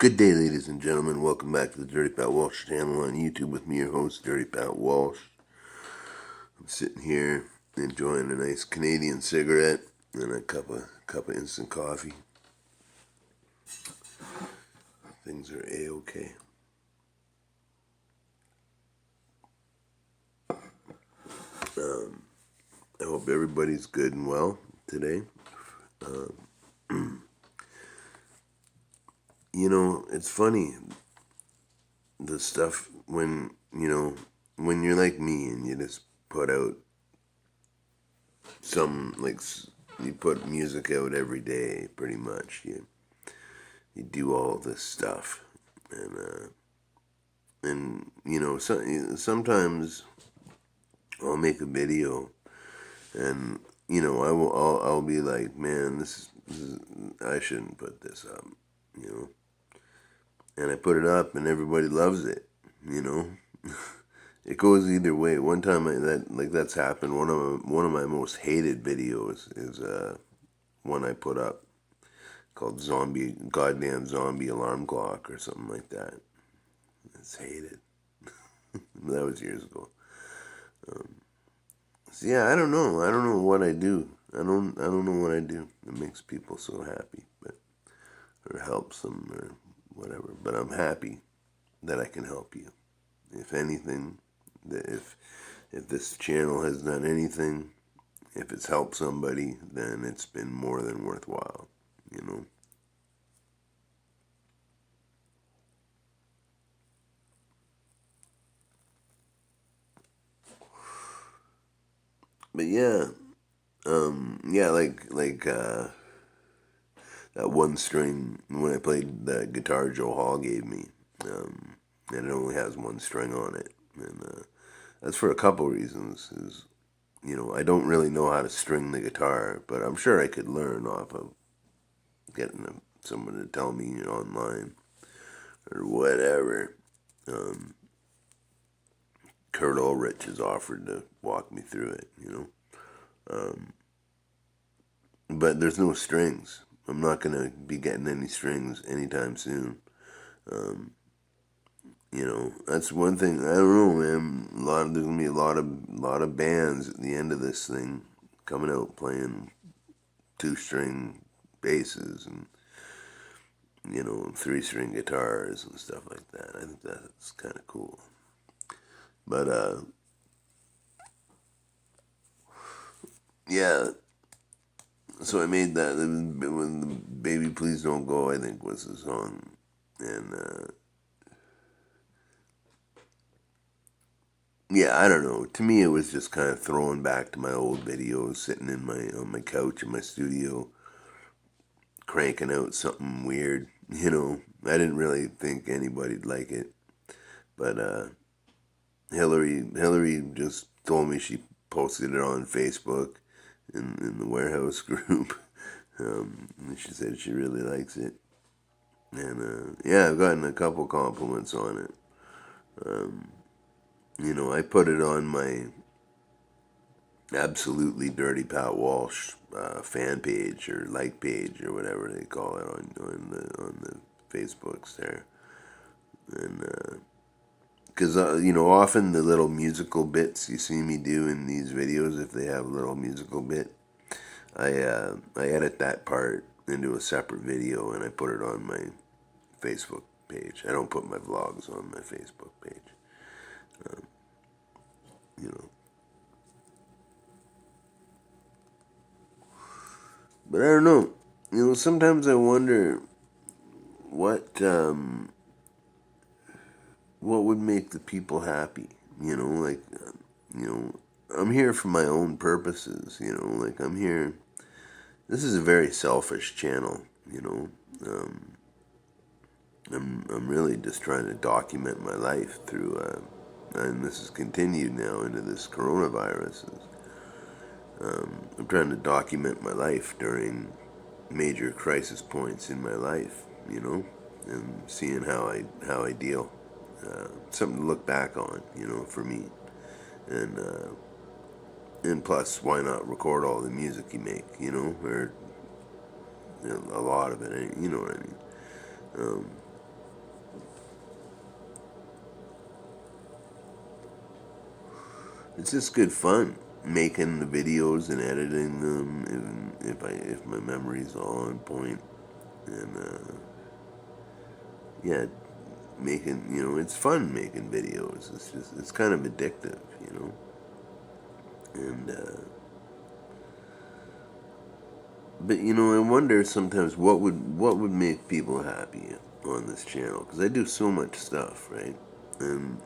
Good day, ladies and gentlemen. Welcome back to the Dirty Pat Walsh channel on YouTube with me, your host, Dirty Pat Walsh. I'm sitting here enjoying a nice Canadian cigarette and a cup of instant coffee. Things are a-okay. I hope everybody's good and well today. It's funny, the stuff when you're like me and you just put out you put music out every day, pretty much. You do all this stuff, sometimes I'll make a video, and I'll be like, man, this is I shouldn't put this up, you know, and I put it up, and everybody loves it, you know. It goes either way. One time that's happened. One of my most hated videos is one I put up called Goddamn Zombie Alarm Clock or something like that. It's hated. That was years ago. So yeah, I don't know. I don't know what I do. I don't know what I do that makes people so happy, or helps them or whatever. But I'm happy that I can help you. If anything, if this channel has done anything, if it's helped somebody, then it's been more than worthwhile, you know. But yeah, that one string when I played that guitar Joe Hall gave me, and it only has one string on it, and that's for a couple reasons. Is I don't really know how to string the guitar, but I'm sure I could learn off of getting someone to tell me online or whatever. Um, Kurt Ulrich has offered to walk me through it, but there's no strings. I'm not gonna be getting any strings anytime soon. That's one thing. I don't know, man. There's gonna be a lot of bands at the end of this thing coming out playing 2-string basses and 3-string guitars and stuff like that. I think that's kind of cool. But yeah. So I made that when the "Baby Please Don't Go," I think was the song, and yeah, I don't know. To me, it was just kind of throwing back to my old videos, sitting on my couch in my studio, cranking out something weird. I didn't really think anybody'd like it, but Hillary just told me she posted it on Facebook in the warehouse group. And she said she really likes it, and yeah, I've gotten a couple compliments on it. I put it on my Absolutely Dirty Pat Walsh fan page or like page or whatever they call it on the Facebooks there, and because often the little musical bits you see me do in these videos, if they have a little musical bit, I edit that part into a separate video and I put it on my Facebook page. I don't put my vlogs on my Facebook page. You know, but I don't know. Sometimes I wonder what what would make the people happy. You know, I'm here for my own purposes. Like I'm here. This is a very selfish channel. I'm really just trying to document my life through, and this has continued now into this coronavirus. I'm trying to document my life during major crisis points in my life, and seeing how I deal. Something to look back on, for me, and and plus, why not record all the music you make, or a lot of it, you know what I mean. it's just good fun making the videos and editing them, if my memory's all on point, and yeah, making, it's fun making videos. It's kind of addictive, and but I wonder sometimes what would make people happy on this channel, because I do so much stuff, right? And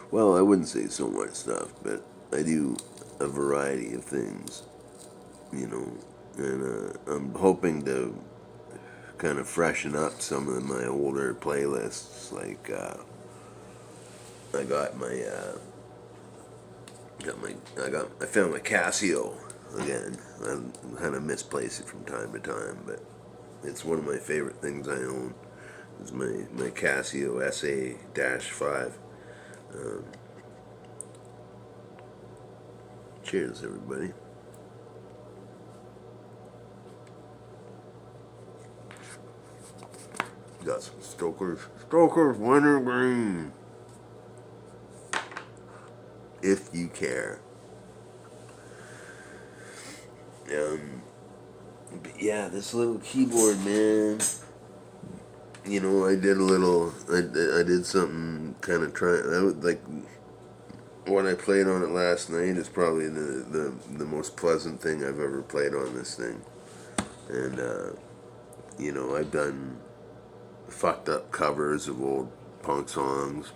well, I wouldn't say so much stuff, but I do a variety of things, and I'm hoping to kind of freshen up some of my older playlists. Like I got my I found my Casio again. I kind of misplace it from time to time, but it's one of my favorite things I own. Is my Casio SA-5. Um, cheers, everybody. Got some Stoker's Wintergreen. If you care. But yeah, this little keyboard, man. I did a little. I did something kind of like when I played on it last night is probably the most pleasant thing I've ever played on this thing. And I've done fucked up covers of old punk songs.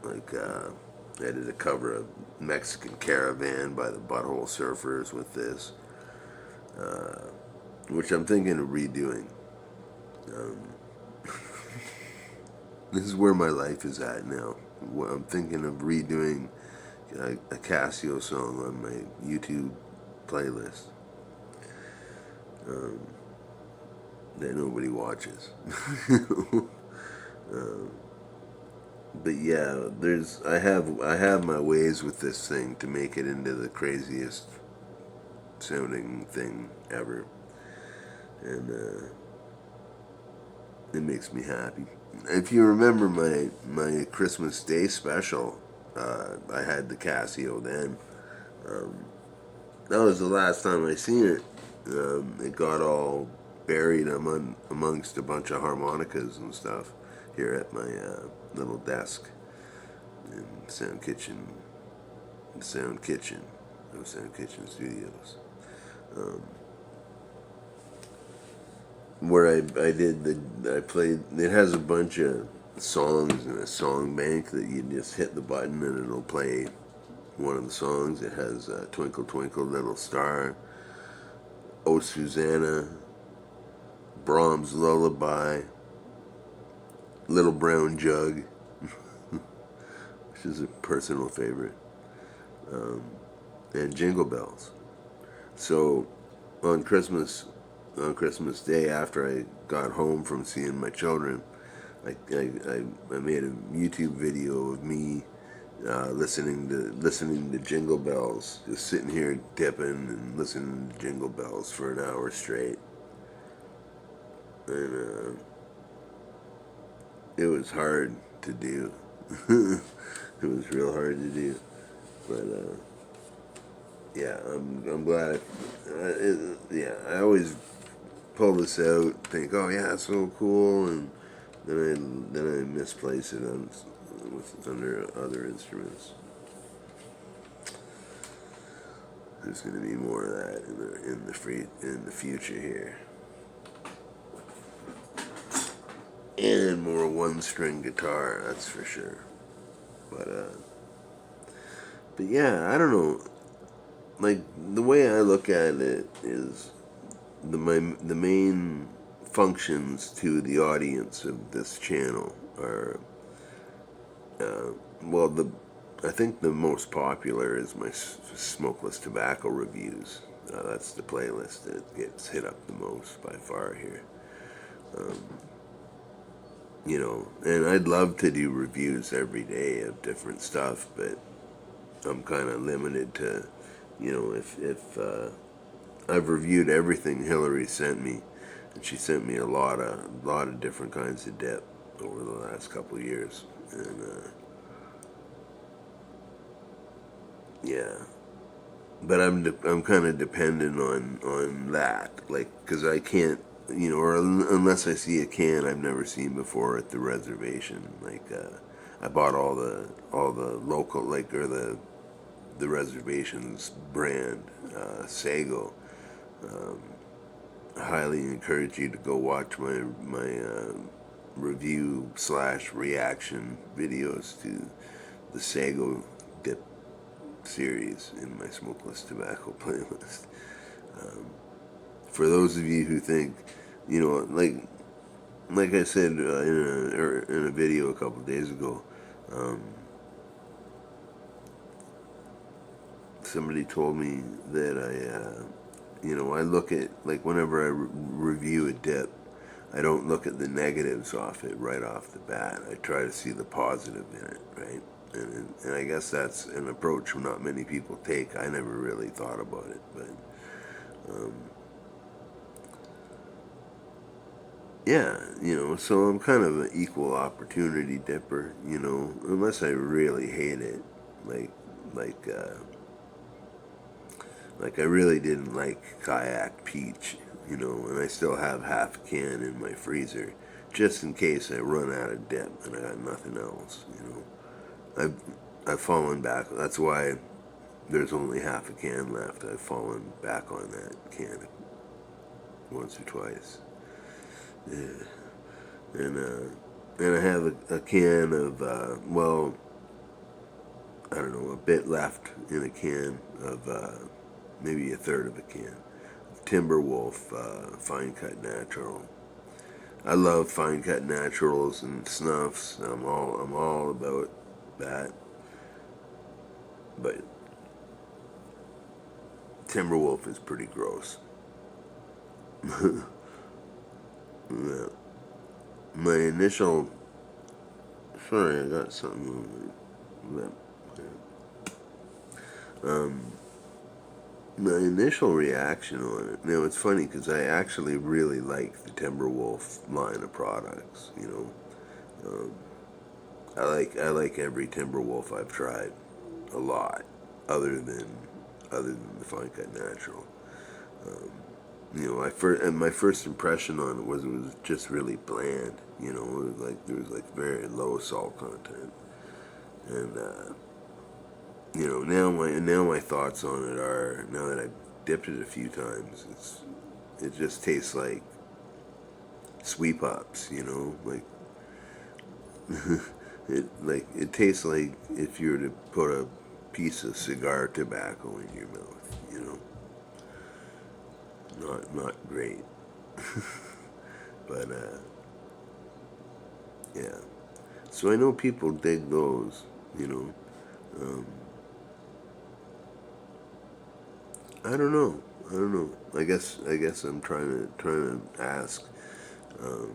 Like I did a cover of Mexican Caravan by the Butthole Surfers with this, which I'm thinking of redoing. Um, this is where my life is at now. I'm thinking of redoing a Casio song on my YouTube playlist that nobody watches. um, but yeah, I have my ways with this thing to make it into the craziest sounding thing ever, and it makes me happy. If you remember my Christmas Day special, I had the Casio then. Um, that was the last time I seen it. It got all buried amongst a bunch of harmonicas and stuff here at my little desk in Sound Kitchen Studios. Um, where I played. It has a bunch of songs in a song bank that you just hit the button and it'll play one of the songs. It has Twinkle Twinkle Little Star, Oh Susanna, Brahms Lullaby, Little Brown Jug, which is a personal favorite, and Jingle Bells. So on Christmas Day, after I got home from seeing my children, I made a YouTube video of me listening to Jingle Bells, just sitting here dipping and listening to Jingle Bells for an hour straight, and it was hard to do. It was real hard to do, but yeah, I'm glad. Yeah, I always pull this out, think, oh yeah, it's so cool, and then I misplace it under other instruments. There's going to be more of that in the future here, and more one-string guitar, that's for sure. But yeah, I don't know. Like the way I look at it is the main functions to the audience of this channel are well, I think the most popular is my smokeless tobacco reviews. That's the playlist that gets hit up the most by far here. Um, and I'd love to do reviews every day of different stuff, but I'm kind of limited to, if I've reviewed everything Hillary sent me, and she sent me a lot of different kinds of dip over the last couple of years, and yeah. But I'm kind of dependent on that, like, because I can't, or unless I see a can I've never seen before at the reservation. Like, I bought all the local, like, or the reservation's brand, Sago. Um, I highly encourage you to go watch my review slash reaction videos to the Sago dip series in my smokeless tobacco playlist. Um, for those of you who think, like I said in a video a couple days ago, um, somebody told me that I look at, like, whenever I review a dip, I don't look at the negatives off it right off the bat. I try to see the positive in it, right? And I guess that's an approach not many people take. I never really thought about it, but um, yeah, so I'm kind of an equal opportunity dipper, unless I really hate it, like like uh, like I really didn't like Kayak Peach, and I still have half a can in my freezer, just in case I run out of dip and I got nothing else. I've I've fallen back. That's why there's only half a can left. I've fallen back on that can once or twice. Yeah. And I have a can of I don't know, a bit left in a can of maybe a third of a can of Timberwolf fine cut natural. I love fine cut naturals and snuffs. I'm all about that. But Timberwolf is pretty gross. Yeah. My initial sorry, I got something that um my initial reaction on it. Now it's funny because I actually really like the Timberwolf line of products. Um, I like every Timberwolf I've tried a lot, other than the Fine Cut Natural. Um, and my first impression on it was just really bland. It was like there was like very low salt content, and now my thoughts on it are, now that I've dipped it a few times, it just tastes like sweep ups. It tastes like if you were to put a piece of cigar tobacco in your mouth. Not great, but yeah. So I know people dig those. You know, um, I don't know. I don't know. I guess I'm trying to ask. Um,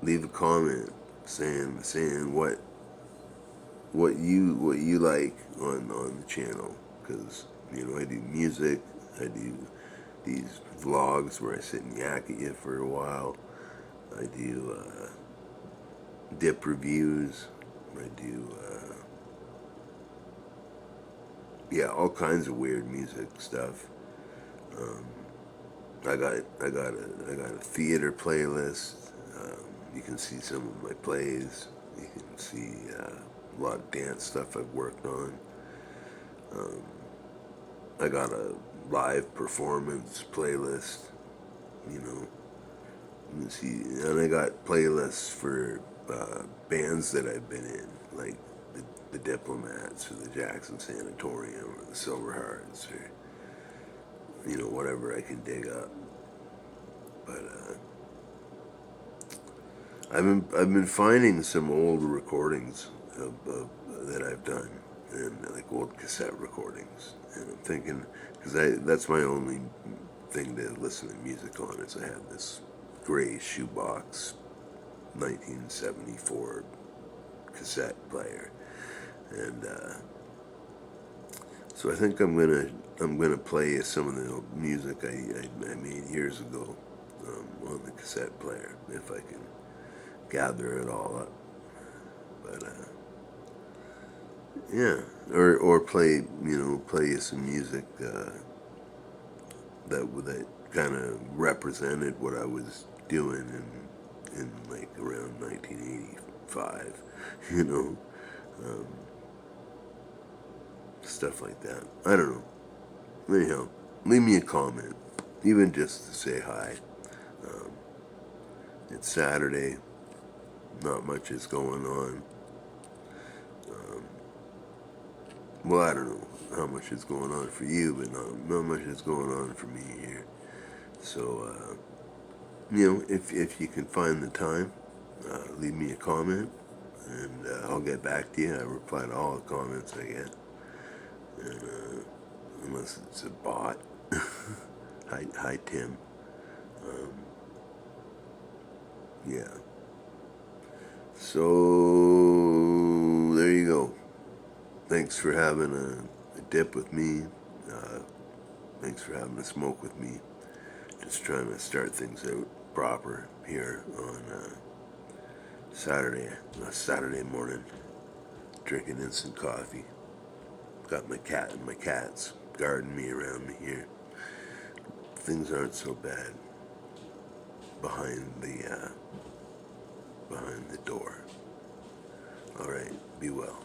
leave a comment saying what you like on the channel, because I do music. I do these vlogs where I sit and yak at you for a while. I do dip reviews. I do yeah, all kinds of weird music stuff. Um, I got a theater playlist. You can see some of my plays. You can see a lot of dance stuff I've worked on. Um, I got a live performance playlist. You know, you can see, and I got playlists for bands that I've been in, like the Diplomats or the Jackson Sanatorium or the Silver Hearts, or whatever I can dig up. But I've been finding some old recordings that I've done, and like old cassette recordings, and I'm thinking, because that's my only thing to listen to music on, is I have this gray shoebox 1974 cassette player, and so I think I'm gonna play some of the music I made years ago on the cassette player, if I can gather it all up. But Yeah, or play play you some music that kind of represented what I was doing in like around 1985, you know, um, stuff like that. I don't know. Anyhow, leave me a comment, even just to say hi. Um, it's Saturday. Not much is going on. Um, well, I don't know how much is going on for you, but not much is going on for me here. So, if you can find the time, leave me a comment, and I'll get back to you. I reply to all the comments I get, and unless it's a bot. Hi, Tim. Um, yeah. So there you go. Thanks for having a dip with me. Uh, thanks for having a smoke with me. Just trying to start things out proper here on Saturday morning, drinking instant coffee. Got my cat and my cats guarding me around me here. Things aren't so bad behind the door. All right, be well.